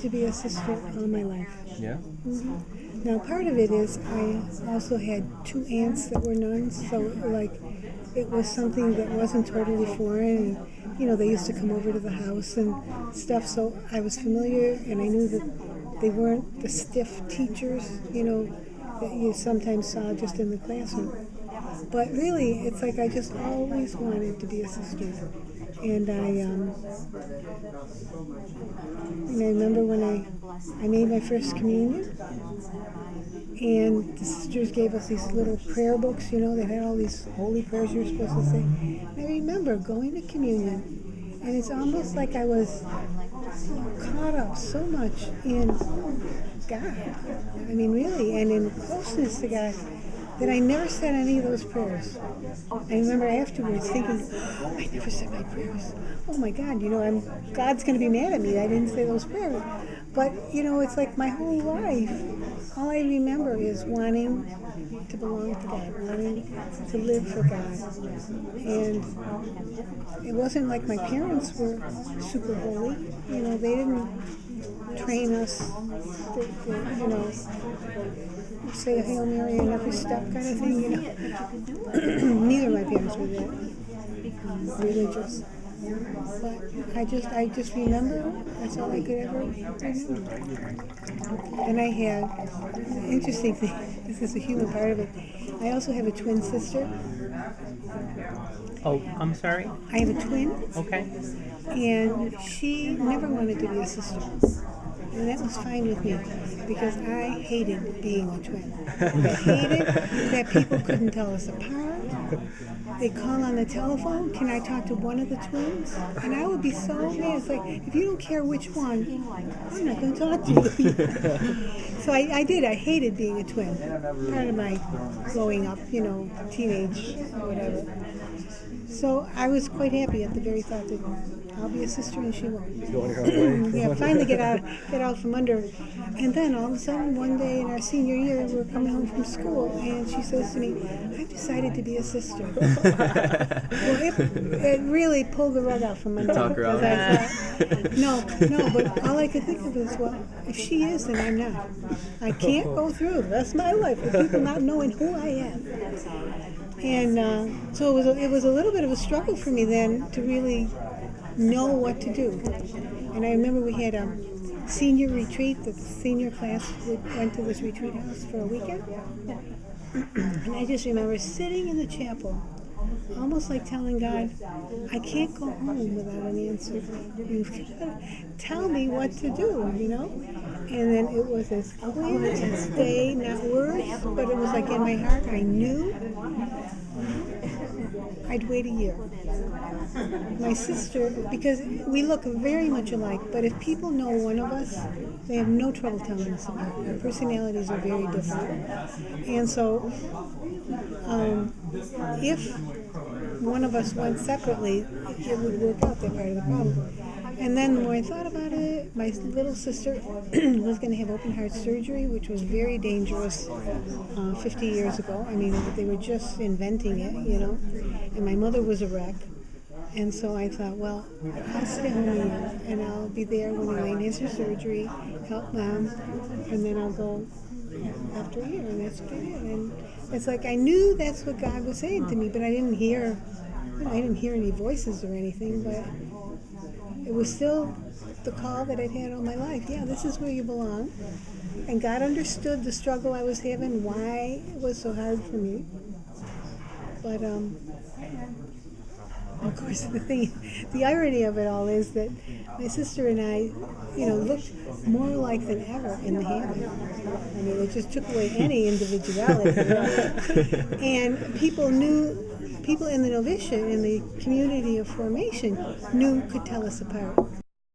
wanted to be a sister all my life. Yeah? Now, part of it is I also had two aunts that were nuns, so like it was something that wasn't totally foreign. And, they used to come over to the house and stuff, so I was familiar, and I knew that they weren't the stiff teachers, that you sometimes saw just in the classroom. But really, it's like I just always wanted to be a sister. And I remember when I made my first communion, and the sisters gave us these little prayer books, they had all these holy prayers you were supposed to say. And I remember going to communion, and it's almost like I was caught up so much in God. I mean, really, and in closeness to God, that I never said any of those prayers. I remember afterwards thinking, I never said my prayers. Oh my God, God's going to be mad at me. I didn't say those prayers. But, it's like my whole life, all I remember is wanting to belong to God, wanting to live for God. And it wasn't like my parents were super holy. They didn't train us to say a Hail Mary in every step kind of thing, Neither of my parents were that religious. But I just remember, that's all I could ever remember. And I had, the interesting thing, this is the human part of it, I also have a twin sister. Oh, I'm sorry? I have a twin. Okay. And she never wanted to be a sister. And that was fine with me, because I hated being a twin. I hated that people couldn't tell us apart. They'd call on the telephone, can I talk to one of the twins? And I would be so mad. It's like, if you don't care which one, I'm not going to talk to you. So I did. I hated being a twin. Part of my growing up, teenage, whatever. So I was quite happy at the very thought that I'll be a sister and she won't. Yeah, finally get out from under. And then all of a sudden, one day in our senior year, we're coming home from school, and she says to me, I've decided to be a sister. Well, it really pulled the rug out from under me. Because I thought, no, but all I could think of is, well, if she is, then I'm not. I can't go through the rest of my life with people not knowing who I am. And so it was a little bit of a struggle for me then to really know what to do. And I remember we had a senior retreat, that the senior class went to this retreat house for a weekend. And I just remember sitting in the chapel, almost like telling God, I can't go home without an answer. You've got to tell me what to do, And then it was as clear as day, not words, but it was like in my heart, I knew I'd wait a year. My sister, because we look very much alike, but if people know one of us, they have no trouble telling us apart. Our personalities are very different. And so, if one of us went separately, it would work out that part of the problem. And then the more I thought about it, my little sister was going to have open heart surgery, which was very dangerous 50 years ago. I mean, they were just inventing it, And my mother was a wreck. And so I thought, well, I'll stay home a year, and I'll be there when Elaine has her surgery, help Mom, and then I'll go after a year. And that's what I did. And it's like I knew that's what God was saying to me, but I didn't hear any voices or anything, but it was still the call that I'd had all my life. Yeah, this is where you belong. And God understood the struggle I was having, why it was so hard for me. But, of course, the irony of it all is that my sister and I, looked more alike than ever in the habit. I mean, it just took away any individuality. And people in the novitiate, in the community of formation, could tell us apart.